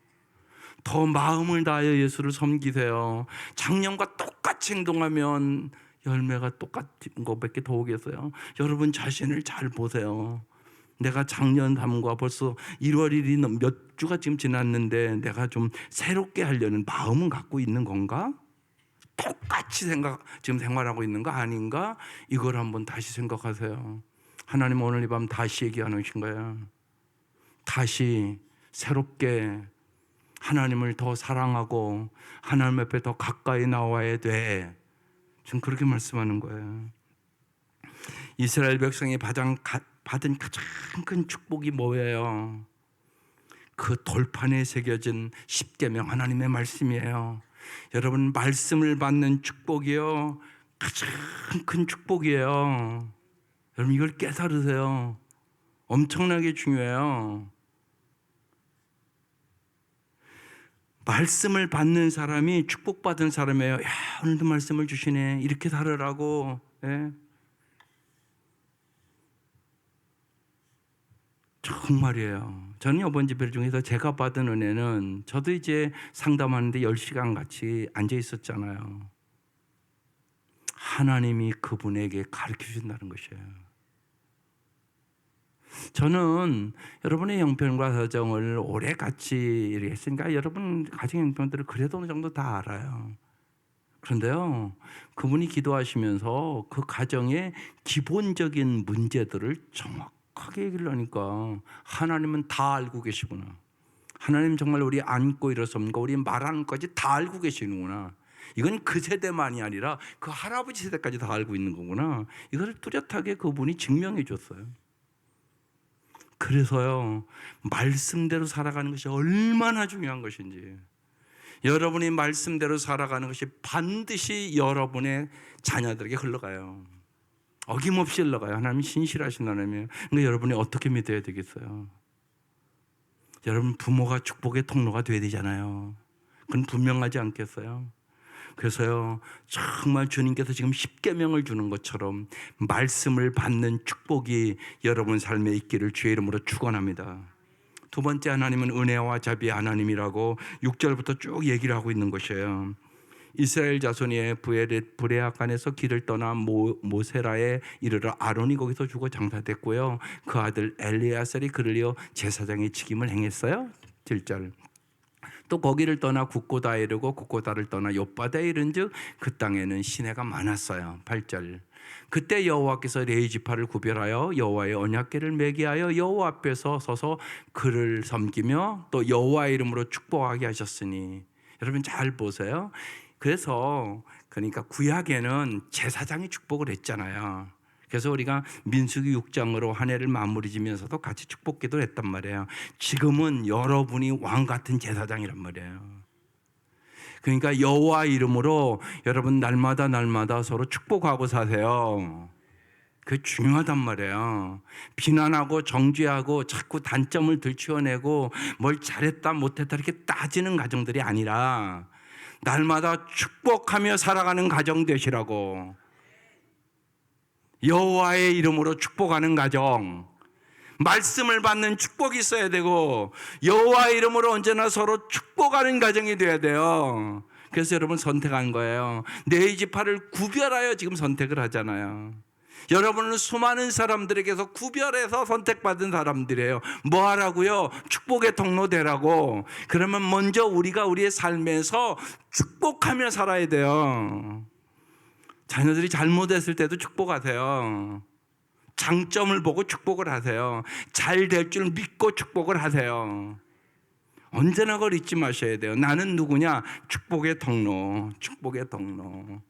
더 마음을 다하여 예수를 섬기세요. 작년과 똑같이 행동하면 열매가 똑같은 것밖에 더 오겠어요? 여러분 자신을 잘 보세요. 내가 작년 삶과 벌써 1월 1일이 몇 주가 지금 지났는데 내가 좀 새롭게 하려는 마음은 갖고 있는 건가? 똑같이 지금 생활하고 있는 거 아닌가? 이걸 한번 다시 생각하세요. 하나님 오늘 이 밤 다시 얘기하는 거예요. 다시 새롭게 하나님을 더 사랑하고 하나님 앞에 더 가까이 나와야 돼. 지금 그렇게 말씀하는 거예요. 이스라엘 백성이 받은 가장 큰 축복이 뭐예요? 그 돌판에 새겨진 십계명 하나님의 말씀이에요. 여러분, 말씀을 받는 축복이요, 가장 큰 축복이에요. 여러분, 이걸 깨달으세요. 엄청나게 중요해요. 말씀을 받는 사람이 축복받은 사람이에요. 야, 오늘도 말씀을 주시네, 이렇게 살으라고. 예? 정말이에요. 저는 이번 집회 중에서 제가 받은 은혜는, 저도 이제 상담하는데 10시간 같이 앉아 있었잖아요. 하나님이 그분에게 가르쳐 준다는 것이에요. 저는 여러분의 형편과 사정을 오래 같이 했으니까 여러분 가정 형편들을 그래도 어느 정도 다 알아요. 그런데요, 그분이 기도하시면서 그 가정의 기본적인 문제들을 정확하게 얘기를 하니까 하나님은 다 알고 계시구나. 하나님 정말 우리 안고 일어섭니까? 우리 말하는 것까지 다 알고 계시는구나. 이건 그 세대만이 아니라 그 할아버지 세대까지 다 알고 있는 거구나. 이걸 뚜렷하게 그분이 증명해 줬어요. 그래서요, 말씀대로 살아가는 것이 얼마나 중요한 것인지, 여러분이 말씀대로 살아가는 것이 반드시 여러분의 자녀들에게 흘러가요. 어김없이 흘러가요. 하나님이 신실하신 하나님이에요. 그러니까 여러분이 어떻게 믿어야 되겠어요? 여러분 부모가 축복의 통로가 돼야 되잖아요. 그건 분명하지 않겠어요? 그래서요, 정말 주님께서 지금 십계명을 주는 것처럼 말씀을 받는 축복이 여러분 삶에 있기를 주의 이름으로 축원합니다. 두 번째, 하나님은 은혜와 자비의 하나님이라고 6절부터 쭉 얘기를 하고 있는 것이에요. 이스라엘 자손이 브레아간에서 길을 떠나 모세라에 이르러 아론이 거기서 죽어 장사됐고요, 그 아들 엘리야살이 그를 이어 제사장의 직임을 행했어요. 7절. 또 거기를 떠나 국고다에 이르고 국고다를 떠나 욥바다에 이른즉 그 땅에는 시내가 많았어요. 8절. 그때 여호와께서 레위 지파를 구별하여 여호와의 언약궤를 매게 하여 여호와 앞에서 서서 그를 섬기며 또 여호와의 이름으로 축복하게 하셨으니. 여러분 잘 보세요. 그래서 그러니까 구약에는 제사장이 축복을 했잖아요. 그래서 우리가 민수기 6장으로 한 해를 마무리 지면서도 같이 축복기도를 했단 말이에요. 지금은 여러분이 왕 같은 제사장이란 말이에요. 그러니까 여호와 이름으로 여러분 날마다 서로 축복하고 사세요. 그게 중요하단 말이에요. 비난하고 정죄하고 자꾸 단점을 들추어내고 뭘 잘했다 못했다 이렇게 따지는 가정들이 아니라 날마다 축복하며 살아가는 가정 되시라고. 여호와의 이름으로 축복하는 가정, 말씀을 받는 축복이 있어야 되고 여호와의 이름으로 언제나 서로 축복하는 가정이 돼야 돼요. 그래서 여러분 선택한 거예요. 내 지파를 구별하여 지금 선택을 하잖아요. 여러분은 수많은 사람들에게서 구별해서 선택받은 사람들이에요. 뭐 하라고요? 축복의 통로 되라고. 그러면 먼저 우리가 우리의 삶에서 축복하며 살아야 돼요. 자녀들이 잘못했을 때도 축복하세요. 장점을 보고 축복을 하세요. 잘 될 줄 믿고 축복을 하세요. 언제나 그걸 잊지 마셔야 돼요. 나는 누구냐? 축복의 통로, 축복의 통로.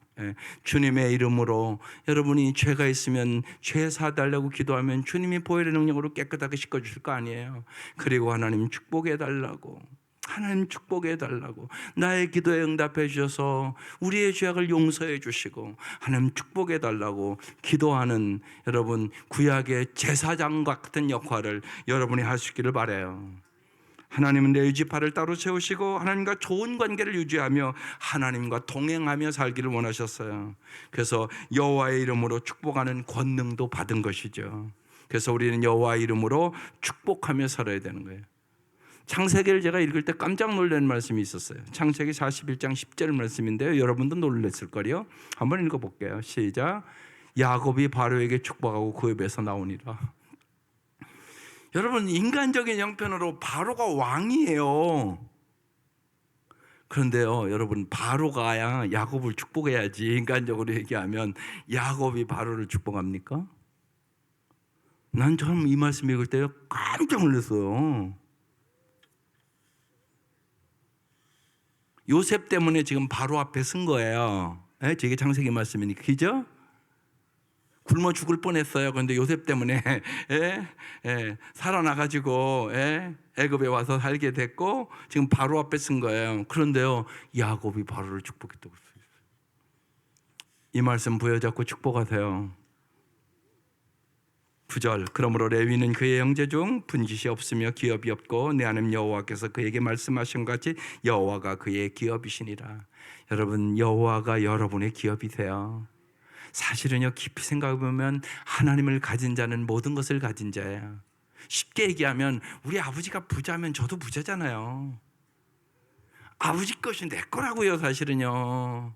주님의 이름으로 여러분이 죄가 있으면 죄 사달라고 기도하면 주님이 보혈의 능력으로 깨끗하게 씻어주실 거 아니에요. 그리고 하나님 축복해 달라고, 하나님 축복해 달라고, 나의 기도에 응답해 주셔서 우리의 죄악을 용서해 주시고 하나님 축복해 달라고 기도하는 여러분 구약의 제사장 같은 역할을 여러분이 할 수 있기를 바라요. 하나님은 내 지파를 따로 세우시고 하나님과 좋은 관계를 유지하며 하나님과 동행하며 살기를 원하셨어요. 그래서 여호와의 이름으로 축복하는 권능도 받은 것이죠. 그래서 우리는 여호와의 이름으로 축복하며 살아야 되는 거예요. 창세기를 제가 읽을 때 깜짝 놀라는 말씀이 있었어요. 창세기 41장 10절 말씀인데요. 여러분도 놀랐을 거요. 한번 읽어볼게요. 시작. 야곱이 바로에게 축복하고 그 입에서 나오니라. 여러분, 인간적인 형편으로 바로가 왕이에요. 그런데요, 여러분, 바로가 야곱을 축복해야지. 인간적으로 얘기하면 야곱이 바로를 축복합니까? 난 처음 이 말씀 읽을 때 깜짝 놀랐어요. 요셉 때문에 지금 바로 앞에 쓴 거예요. 저게 창세기 말씀이니까, 그죠? 굶어 죽을 뻔했어요. 그런데 요셉 때문에 살아나가지고 애굽에 와서 살게 됐고 지금 바로 앞에 쓴 거예요. 그런데요, 야곱이 바로를 축복했다고 써있어요. 이 말씀 부여잡고 축복하세요. 9절. 그러므로 레위는 그의 형제 중 분깃이 없으며 기업이 없고 내 하나님 여호와께서 그에게 말씀하신 것 같이 여호와가 그의 기업이시니라. 여러분, 여호와가 여러분의 기업이세요. 사실은요, 깊이 생각해 보면 하나님을 가진 자는 모든 것을 가진 자예요. 쉽게 얘기하면 우리 아버지가 부자면 저도 부자잖아요. 아버지 것이 내 거라고요, 사실은요.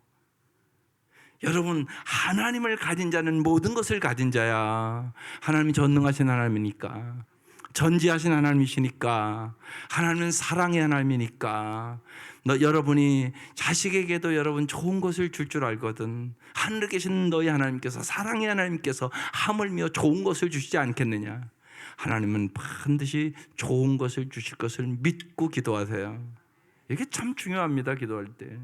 여러분, 하나님을 가진 자는 모든 것을 가진 자야. 하나님이 전능하신 하나님이니까, 전지하신 하나님이시니까, 하나님은 사랑의 하나님이니까. 여러분이 자식에게도 여러분 좋은 것을 줄 줄 알거든. 하늘에 계신 너희 하나님께서, 사랑의 하나님께서 하물며 좋은 것을 주시지 않겠느냐. 하나님은 반드시 좋은 것을 주실 것을 믿고 기도하세요. 이게 참 중요합니다, 기도할 때.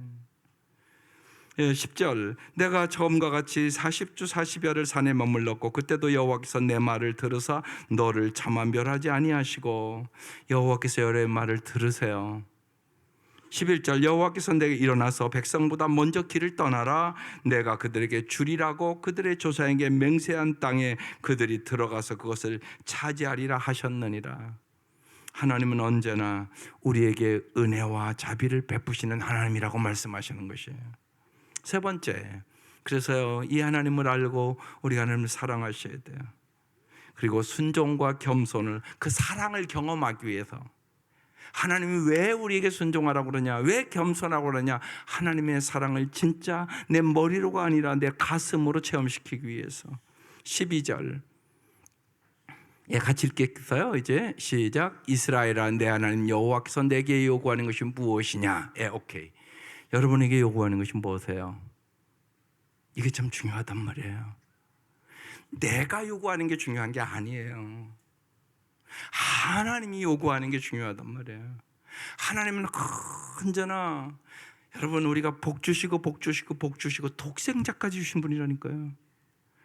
10절. 내가 처음과 같이 40주 40여를 산에 머물렀고 그때도 여호와께서 내 말을 들으사 너를 차마 멸하지 아니하시고. 여호와께서 여러분의 말을 들으세요. 11절. 여호와께서 내게 일어나서 백성보다 먼저 길을 떠나라. 내가 그들에게 주리라고 그들의 조상에게 맹세한 땅에 그들이 들어가서 그것을 차지하리라 하셨느니라. 하나님은 언제나 우리에게 은혜와 자비를 베푸시는 하나님이라고 말씀하시는 것이에요. 세 번째, 그래서요, 이 하나님을 알고 우리 하나님을 사랑하셔야 돼요. 그리고 순종과 겸손을, 그 사랑을 경험하기 위해서 하나님이 왜 우리에게 순종하라고 그러냐, 왜 겸손하고 그러냐, 하나님의 사랑을 진짜 내 머리로가 아니라 내 가슴으로 체험시키기 위해서. 12절 같이 읽겠어요. 이제 시작. 이스라엘아, 내 하나님 여호와께서 내게 요구하는 것이 무엇이냐. 오케이. 여러분에게 요구하는 것이 무엇이에요? 이게 참 중요하단 말이에요. 내가 요구하는 게 중요한 게 아니에요. 하나님이 요구하는 게 중요하단 말이에요. 하나님은 언제나 여러분, 우리가 복 주시고 복 주시고 복 주시고 독생자까지 주신 분이라니까요.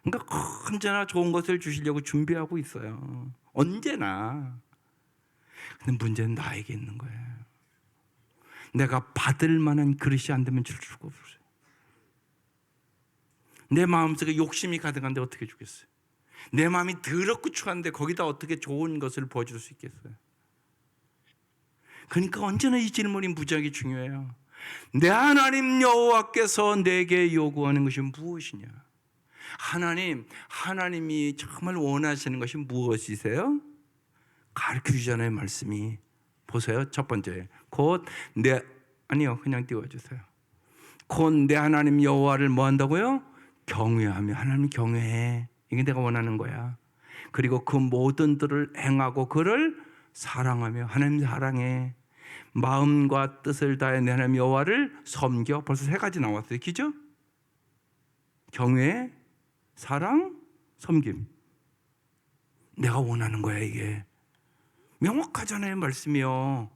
그러니까 언제나 좋은 것을 주시려고 준비하고 있어요. 언제나. 근데 문제는 나에게 있는 거예요. 내가 받을 만한 그릇이 안 되면 줄 수가 없어요. 내 마음속에 욕심이 가득한데 어떻게 주겠어요? 내 마음이 더럽고 추한데 거기다 어떻게 좋은 것을 부어줄 수 있겠어요? 그러니까 언제나 이 질문이 무지하게 중요해요. 내 하나님 여호와께서 내게 요구하는 것이 무엇이냐? 하나님이 정말 원하시는 것이 무엇이세요? 가르쳐 주잖아요, 말씀이. 보세요. 첫 번째, 그냥 띄워주세요. 곧 내 하나님 여호와를 뭐 한다고요? 경외하며. 하나님 경외해. 이게 내가 원하는 거야. 그리고 그 모든 들을 행하고 그를 사랑하며. 하나님 사랑해. 마음과 뜻을 다해 내 하나님 여호와를 섬겨. 벌써 세 가지 나왔어요. 그죠? 경외, 사랑, 섬김. 내가 원하는 거야, 이게. 명확하잖아요, 말씀이요.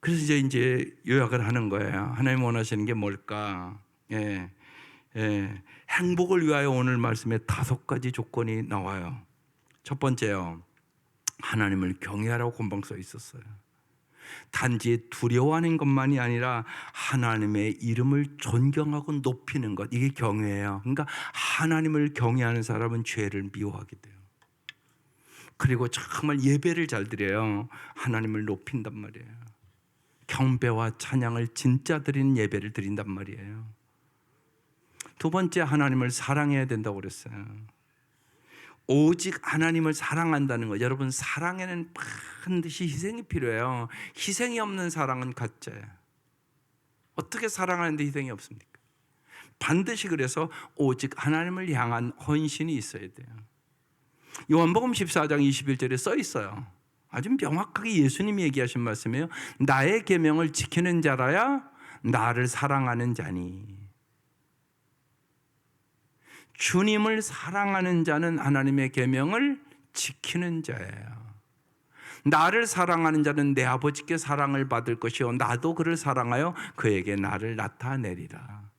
그래서 이제 요약을 하는 거예요. 하나님 원하시는 게 뭘까? 행복을 위하여 오늘 말씀에 5가지 조건이 나와요. 첫 번째요, 하나님을 경외하라고 금방 써 있었어요. 단지 두려워하는 것만이 아니라 하나님의 이름을 존경하고 높이는 것, 이게 경외예요. 그러니까 하나님을 경외하는 사람은 죄를 미워하게 돼요. 그리고 정말 예배를 잘 드려요. 하나님을 높인단 말이에요. 경배와 찬양을 진짜 드리는 예배를 드린단 말이에요. 두 번째, 하나님을 사랑해야 된다고 그랬어요. 오직 하나님을 사랑한다는 거. 여러분, 사랑에는 반드시 희생이 필요해요. 희생이 없는 사랑은 가짜예요. 어떻게 사랑하는데 희생이 없습니까? 반드시 그래서 오직 하나님을 향한 헌신이 있어야 돼요. 요한복음 14장 21절에 써 있어요. 아주 명확하게 예수님이 얘기하신 말씀이에요. 나의 계명을 지키는 자라야 나를 사랑하는 자니. 주님을 사랑하는 자는 하나님의 계명을 지키는 자예요. 나를 사랑하는 자는 내 아버지께 사랑을 받을 것이요 나도 그를 사랑하여 그에게 나를 나타내리라.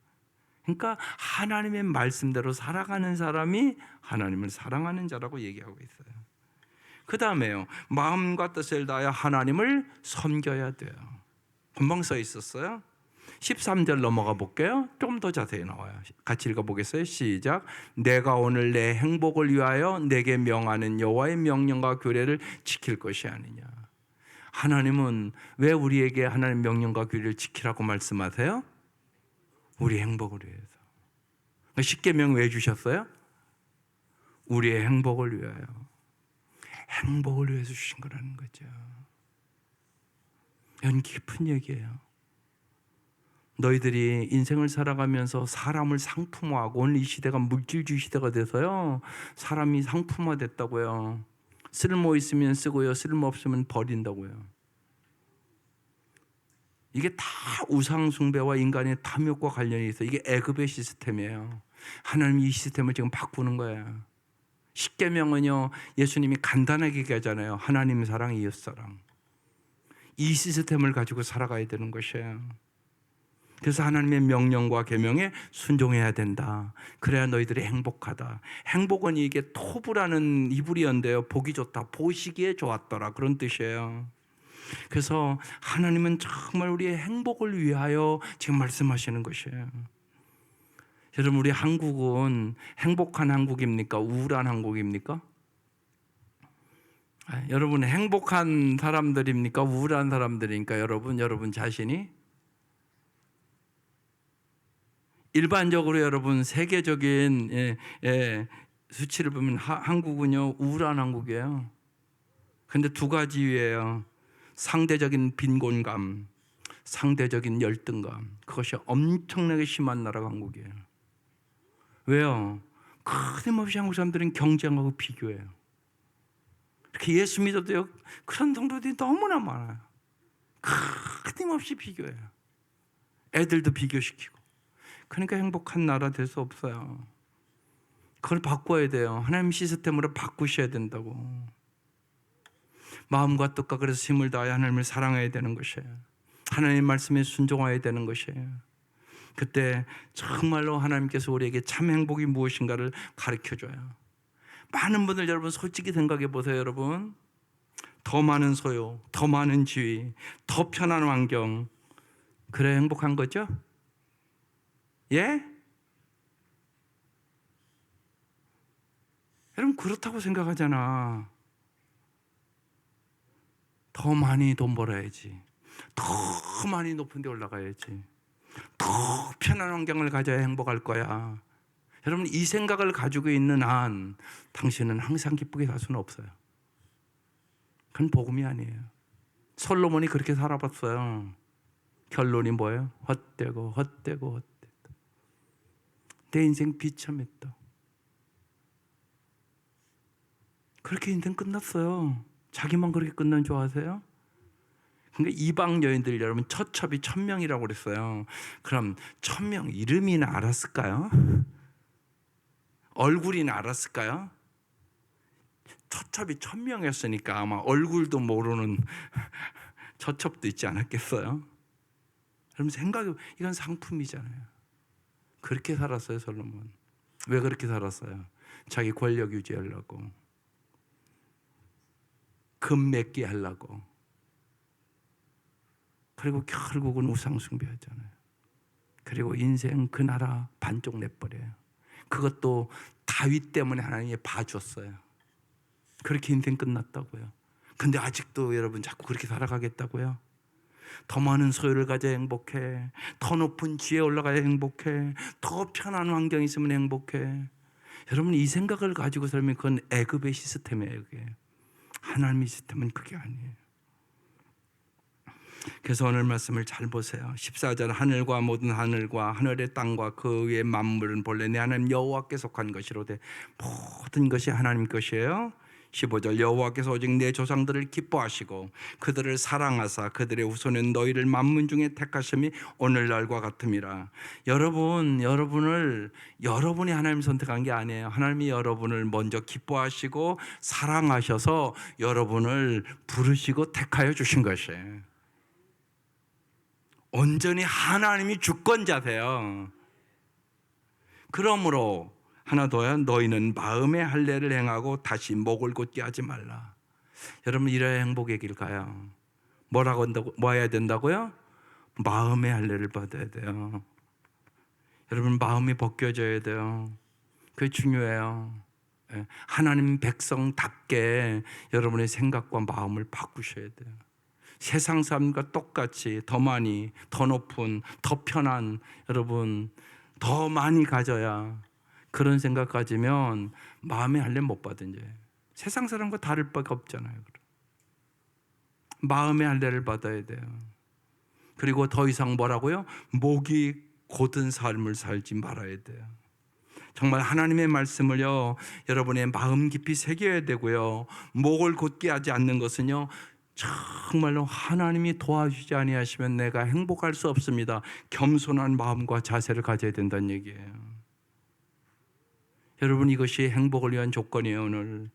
그러니까 하나님의 말씀대로 살아가는 사람이 하나님을 사랑하는 자라고 얘기하고 있어요. 그 다음에요, 마음과 뜻을 다하여 하나님을 섬겨야 돼요. 금방 써 있었어요. 13절 넘어가 볼게요. 좀 더 자세히 나와요. 같이 읽어보겠어요. 시작. 내가 오늘 내 행복을 위하여 내게 명하는 여호와의 명령과 규례를 지킬 것이 아니냐. 하나님은 왜 우리에게 하나님의 명령과 규례를 지키라고 말씀하세요? 우리 행복을 위해서. 십계명 왜 주셨어요? 우리의 행복을 위하여. 행복을 위해서 주신 거라는 거죠. 이건 깊은 얘기예요. 너희들이 인생을 살아가면서 사람을 상품화하고, 오늘 이 시대가 물질주의 시대가 돼서요, 사람이 상품화됐다고요. 쓸모 있으면 쓰고요, 쓸모 없으면 버린다고요. 이게 다 우상 숭배와 인간의 탐욕과 관련이 있어요. 이게 애굽의 시스템이에요. 하나님이 이 시스템을 지금 바꾸는 거예요. 십계명은요, 예수님이 간단하게 얘기하잖아요. 하나님 사랑, 이웃 사랑. 이 시스템을 가지고 살아가야 되는 것이에요. 그래서 하나님의 명령과 계명에 순종해야 된다. 그래야 너희들이 행복하다. 행복은 이게 토부라는 이브리어인데요, 보기 좋다, 보시기에 좋았더라, 그런 뜻이에요. 그래서 하나님은 정말 우리의 행복을 위하여 지금 말씀하시는 것이에요. 여러분, 우리 한국은 행복한 한국입니까? 우울한 한국입니까? 여러분, 행복한 사람들입니까? 우울한 사람들입니까? 여러분 자신이? 일반적으로 여러분, 세계적인 수치를 보면 한국은요, 우울한 한국이에요. 근데 두 가지 이유예요. 상대적인 빈곤감, 상대적인 열등감, 그것이 엄청나게 심한 나라가 한국이에요. 왜요? 끊임없이 한국 사람들은 경쟁하고 비교해요. 이렇게 예수 믿어도요, 그런 성도들이 너무나 많아요. 끊임없이 비교해요. 애들도 비교시키고. 그러니까 행복한 나라 될 수 없어요. 그걸 바꿔야 돼요. 하나님 시스템으로 바꾸셔야 된다고. 마음과 뜻과 그래서 힘을 다해 하나님을 사랑해야 되는 것이에요. 하나님의 말씀에 순종해야 되는 것이에요. 그때 정말로 하나님께서 우리에게 참 행복이 무엇인가를 가르쳐줘요. 많은 분들, 여러분 솔직히 생각해 보세요. 여러분, 더 많은 소유, 더 많은 지위, 더 편한 환경, 그래 행복한 거죠? 예? 여러분, 그렇다고 생각하잖아. 더 많이 돈 벌어야지, 더 많이 높은 데 올라가야지, 더 편한 환경을 가져야 행복할 거야. 여러분, 이 생각을 가지고 있는 한 당신은 항상 기쁘게 살 수는 없어요. 그건 복음이 아니에요. 솔로몬이 그렇게 살아봤어요. 결론이 뭐예요? 헛되고 헛되고 헛되고 내 인생 비참했다. 그렇게 인생 끝났어요. 자기만 그렇게 끝난 줄 아세요? 그러니까 이방 여인들 여러분 처첩이 1000명이라고 그랬어요. 그럼 1000명 이름이나 알았을까요? 얼굴이나 알았을까요? 처첩이 1000명이었으니까 아마 얼굴도 모르는 처첩도 있지 않았겠어요? 여러분 생각해, 이건 상품이잖아요. 그렇게 살았어요, 솔로몬. 왜 그렇게 살았어요? 자기 권력 유지하려고, 금 맺기 하려고. 그리고 결국은 우상 숭배하잖아요. 그리고 인생 그 나라 반쪽 내버려요. 그것도 다윗 때문에 하나님이 봐줬어요. 그렇게 인생 끝났다고요. 근데 아직도 여러분 자꾸 그렇게 살아가겠다고요? 더 많은 소유를 가져야 행복해, 더 높은 지혜에 올라가야 행복해, 더 편한 환경이 있으면 행복해. 여러분 이 생각을 가지고 살면 그건 애굽의 시스템이에요. 그게 하나님의 시스템은 그게 아니에요. 그래서 오늘 말씀을 잘 보세요. 14절 하늘과 모든 하늘과 하늘의 땅과 그 위의 만물은 본래 내 하나님 여호와께 속한 것이로되 모든 것이 하나님 것이에요. 15절 여호와께서 오직 내 조상들을 기뻐하시고 그들을 사랑하사 그들의 후손은 너희를 만민 중에 택하심이 오늘날과 같음이라. 여러분이 하나님 선택한 게 아니에요. 하나님이 여러분을 먼저 기뻐하시고 사랑하셔서 여러분을 부르시고 택하여 주신 것이에요. 온전히 하나님이 주권자세요. 그러므로 하나 더요, 너희는 마음의 할례를 행하고 다시 목을 곧게 하지 말라. 여러분 이래야 행복의 길 가요. 뭐라고 한다고? 뭐 해야 된다고요? 마음의 할례를 받아야 돼요. 여러분 마음이 벗겨져야 돼요. 그게 중요해요. 하나님 백성답게 여러분의 생각과 마음을 바꾸셔야 돼요. 세상 사람과 똑같이 더 많이, 더 높은, 더 편한, 여러분 더 많이 가져야, 그런 생각 가지면 마음의 할례 못 받은 죄. 세상 사람과 다를 바가 없잖아요. 마음의 할례를 받아야 돼요. 그리고 더 이상 뭐라고요? 목이 곧은 삶을 살지 말아야 돼요. 정말 하나님의 말씀을요, 여러분의 마음 깊이 새겨야 되고요. 목을 곧게 하지 않는 것은요, 정말로 하나님이 도와주지 아니하시면 내가 행복할 수 없습니다. 겸손한 마음과 자세를 가져야 된다는 얘기예요. 여러분 이것이 행복을 위한 조건이에요. 오늘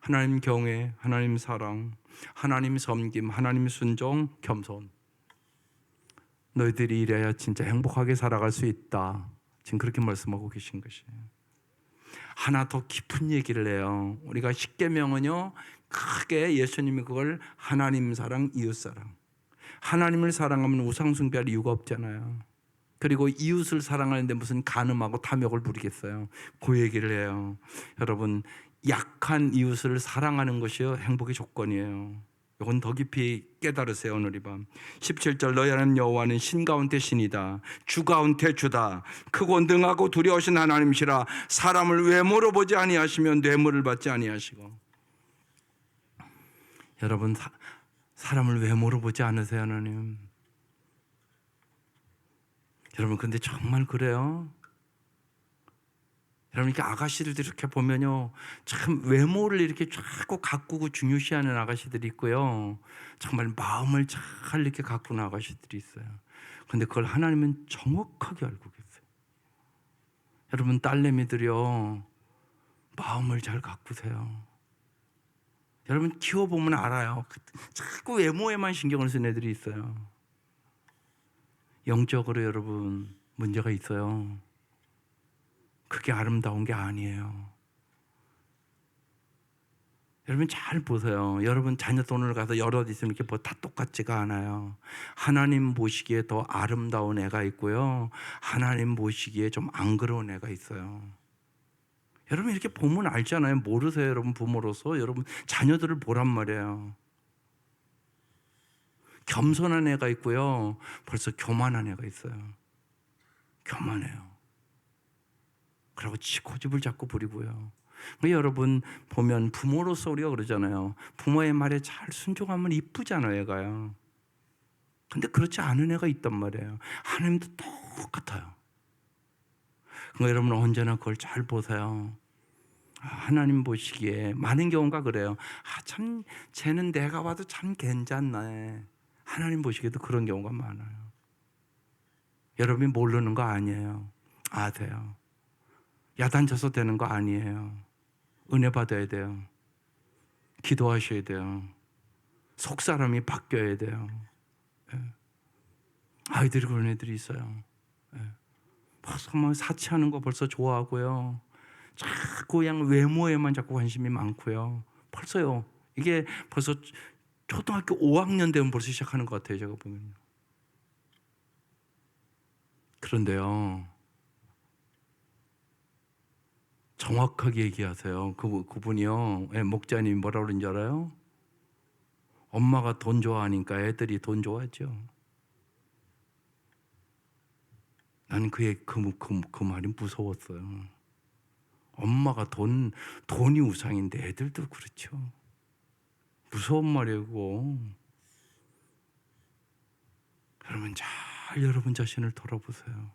하나님 경외, 하나님 사랑, 하나님 섬김, 하나님 순종, 겸손. 너희들이 이래야 진짜 행복하게 살아갈 수 있다. 지금 그렇게 말씀하고 계신 것이에요. 하나 더 깊은 얘기를 해요. 우리가 십계명은요, 크게 예수님이 그걸 하나님 사랑, 이웃 사랑. 하나님을 사랑하면 우상 숭배할 이유가 없잖아요. 그리고 이웃을 사랑하는데 무슨 간음하고 탐욕을 부리겠어요. 그 얘기를 해요. 여러분 약한 이웃을 사랑하는 것이요 행복의 조건이에요. 이건 더 깊이 깨달으세요. 오늘 이 밤 17절 너희 하나님 여호와는 신 가운데 신이다, 주 가운데 주다, 크고 능하고 두려우신 하나님이시라. 사람을 외모로 보지 아니하시며 뇌물을 받지 아니하시고. 여러분 사람을 외모로 보지 않으세요. 하나님. 여러분 근데 정말 그래요. 여러분 이렇게 아가씨들도 이렇게 보면요, 참 외모를 이렇게 자꾸 가꾸고 중요시하는 아가씨들이 있고요, 정말 마음을 잘 이렇게 가꾸는 아가씨들이 있어요. 근데 그걸 하나님은 정확하게 알고 계세요. 여러분 딸내미들이요, 마음을 잘 가꾸세요. 여러분 키워보면 알아요. 자꾸 외모에만 신경을 쓴 애들이 있어요. 영적으로 여러분 문제가 있어요. 그게 아름다운 게 아니에요. 여러분 잘 보세요. 여러분 자녀 돈을 가서 여럿 있으면 이렇게 뭐 다 똑같지가 않아요. 하나님 보시기에 더 아름다운 애가 있고요, 하나님 보시기에 좀 안 그러운 애가 있어요. 여러분 이렇게 보면 알잖아요. 모르세요? 여러분 부모로서 여러분 자녀들을 보란 말이에요. 겸손한 애가 있고요, 벌써 교만한 애가 있어요. 교만해요. 그러고 고집을 자꾸 부리고요. 여러분 보면 부모로서 우리가 그러잖아요. 부모의 말에 잘 순종하면 이쁘잖아요, 애가요. 근데 그렇지 않은 애가 있단 말이에요. 하나님도 똑같아요. 그러니까 여러분 언제나 그걸 잘 보세요. 하나님 보시기에 많은 경우가 그래요. 참 쟤는 내가 봐도 참 괜찮네. 하나님 보시기에도 그런 경우가 많아요. 여러분이 모르는 거 아니에요. 아세요. 야단쳐서 되는 거 아니에요. 은혜 받아야 돼요. 기도하셔야 돼요. 속사람이 바뀌어야 돼요. 아이들이 그런 애들이 있어요. 벌써 뭐 사치하는 거 벌써 좋아하고요. 자꾸 그냥 외모에만 자꾸 관심이 많고요. 벌써요. 이게 벌써 초등학교 5학년 되면 벌써 시작하는 것 같아요. 제가 보면요. 그런데요. 정확하게 얘기하세요. 그분이요. 목자님이 뭐라고 그러는지 알아요? 엄마가 돈 좋아하니까 애들이 돈 좋아하죠. 나는 그 말이 무서웠어요. 엄마가 돈이 우상인데 애들도 그렇죠. 무서운 말이고. 여러분 잘 여러분 자신을 돌아보세요.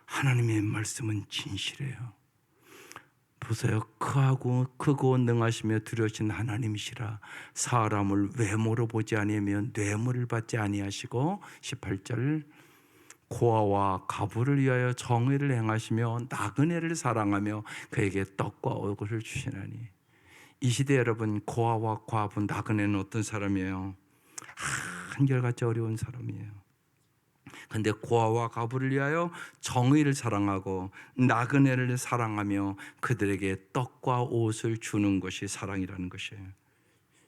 하나님의 말씀은 진실해요. 보세요. 크고 능하시며 두려우신 하나님이시라. 사람을 외모로 보지 아니하며 뇌물을 받지 아니하시고 18절 고아와 과부를 위하여 정의를 행하시며 나그네를 사랑하며 그에게 떡과 옷을 주시나니. 이 시대 여러분 고아와 과부 나그네는 어떤 사람이에요? 한결같이 어려운 사람이에요. 근데 고아와 과부를 위하여 정의를 사랑하고 나그네를 사랑하며 그들에게 떡과 옷을 주는 것이 사랑이라는 것이에요.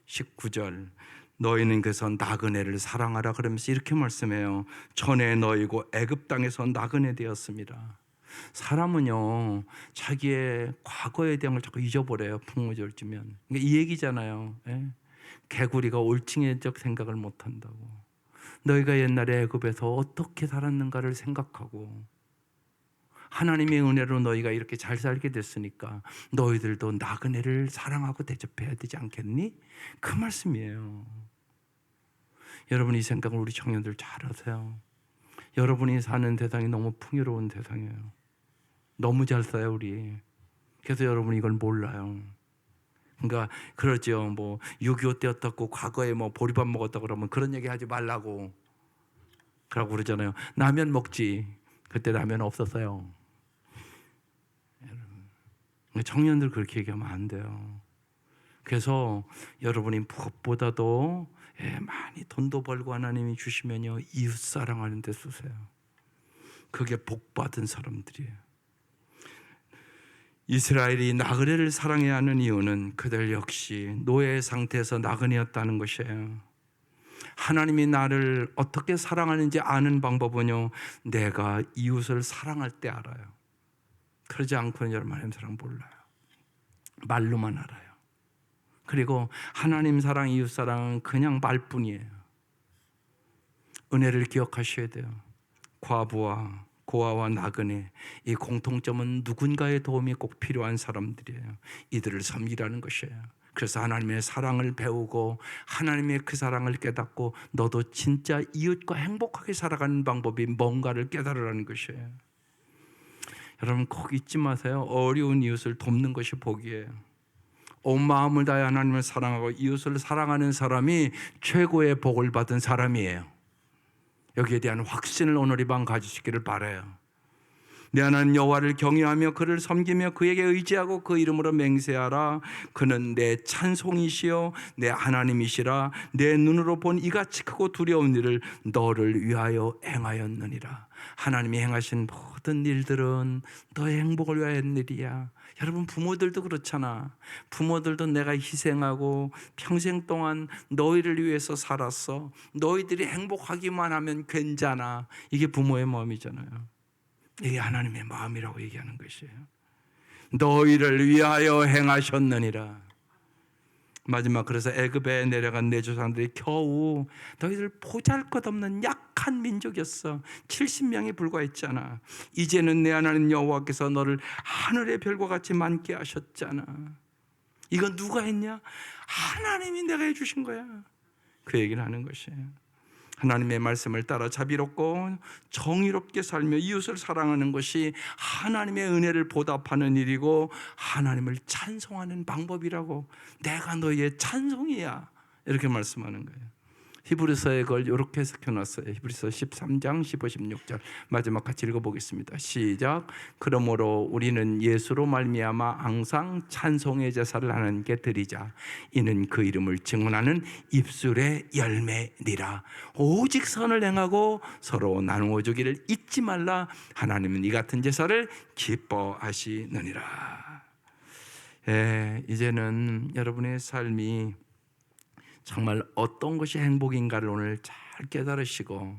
19절 너희는 그래서 나그네를 사랑하라 그러면서 이렇게 말씀해요. 전에 너희고 애굽 땅에서 나그네 되었습니다. 사람은요 자기의 과거에 대한 걸 자꾸 잊어버려요. 풍모절지면. 이 얘기잖아요. 개구리가 올챙이적 생각을 못한다고. 너희가 옛날에 애굽에서 어떻게 살았는가를 생각하고 하나님의 은혜로 너희가 이렇게 잘 살게 됐으니까 너희들도 나그네를 사랑하고 대접해야 되지 않겠니? 그 말씀이에요. 여러분 이 생각을 우리 청년들 잘 하세요. 여러분이 사는 세상이 너무 풍요로운 세상이에요. 너무 잘 살아요 우리. 그래서 여러분이 이걸 몰라요. 그러니까 그러죠. 뭐 6.25 때 어떻고 과거에 뭐 보리밥 먹었다 그러면 그런 얘기 하지 말라고 그러고 그러잖아요. 라면 먹지. 그때 라면 없었어요. 청년들 그렇게 얘기하면 안 돼요. 그래서 여러분이 무엇보다도 많이 돈도 벌고 하나님이 주시면요 이웃 사랑하는 데 쓰세요. 그게 복 받은 사람들이에요. 이스라엘이 나그네를 사랑해야 하는 이유는 그들 역시 노예 상태에서 나그네였다는 것이에요. 하나님이 나를 어떻게 사랑하는지 아는 방법은요 내가 이웃을 사랑할 때 알아요. 그러지 않고는 여러분 하나님 사랑 몰라요. 말로만 알아요. 그리고 하나님 사랑, 이웃 사랑은 그냥 말뿐이에요. 은혜를 기억하셔야 돼요. 과부와 고아와 나그네 이 공통점은 누군가의 도움이 꼭 필요한 사람들이에요. 이들을 섬기라는 것이에요. 그래서 하나님의 사랑을 배우고 하나님의 그 사랑을 깨닫고 너도 진짜 이웃과 행복하게 살아가는 방법이 뭔가를 깨달으라는 것이에요. 여러분 꼭 잊지 마세요. 어려운 이웃을 돕는 것이 복이에요. 온 마음을 다해 하나님을 사랑하고 이웃을 사랑하는 사람이 최고의 복을 받은 사람이에요. 여기에 대한 확신을 오늘 이 밤 가지시기를 바라요. 내 하나님 여호와를 경외하며 그를 섬기며 그에게 의지하고 그 이름으로 맹세하라. 그는 내 찬송이시요 내 하나님이시라. 내 눈으로 본 이같이 크고 두려운 일을 너를 위하여 행하였느니라. 하나님이 행하신 모든 일들은 너의 행복을 위하여 한 일이야. 여러분 부모들도 그렇잖아. 부모들도 내가 희생하고 평생 동안 너희를 위해서 살았어. 너희들이 행복하기만 하면 괜찮아. 이게 부모의 마음이잖아요. 이게 하나님의 마음이라고 얘기하는 것이에요. 너희를 위하여 행하셨느니라. 마지막 그래서 애굽에 내려간 내 조상들이 겨우 너희들 보잘것없는 약한 민족이었어. 70명이 불과했잖아. 이제는 내 하나님 여호와께서 너를 하늘의 별과 같이 많게 하셨잖아. 이건 누가 했냐? 하나님이 내가 해주신 거야. 그 얘기를 하는 것이에요. 하나님의 말씀을 따라 자비롭고 정의롭게 살며 이웃을 사랑하는 것이 하나님의 은혜를 보답하는 일이고 하나님을 찬송하는 방법이라고. 내가 너희의 찬송이야, 이렇게 말씀하는 거예요. 히브리서에 그걸 이렇게 해석해놨어요. 히브리서 13장 15, 16절 마지막 같이 읽어보겠습니다. 시작. 그러므로 우리는 예수로 말미암아 항상 찬송의 제사를 하나님께 드리자. 이는 그 이름을 증언하는 입술의 열매니라. 오직 선을 행하고 서로 나누어 주기를 잊지 말라. 하나님은 이 같은 제사를 기뻐하시느니라. 이제는 여러분의 삶이 정말 어떤 것이 행복인가를 오늘 잘 깨달으시고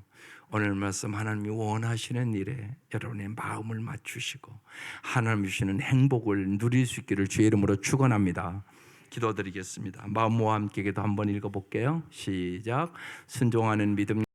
오늘 말씀 하나님이 원하시는 일에 여러분의 마음을 맞추시고 하나님 주시는 행복을 누릴 수 있기를 주의 이름으로 축원합니다. 기도드리겠습니다. 마음과 함께 기도 한번 읽어볼게요. 시작. 순종하는 믿음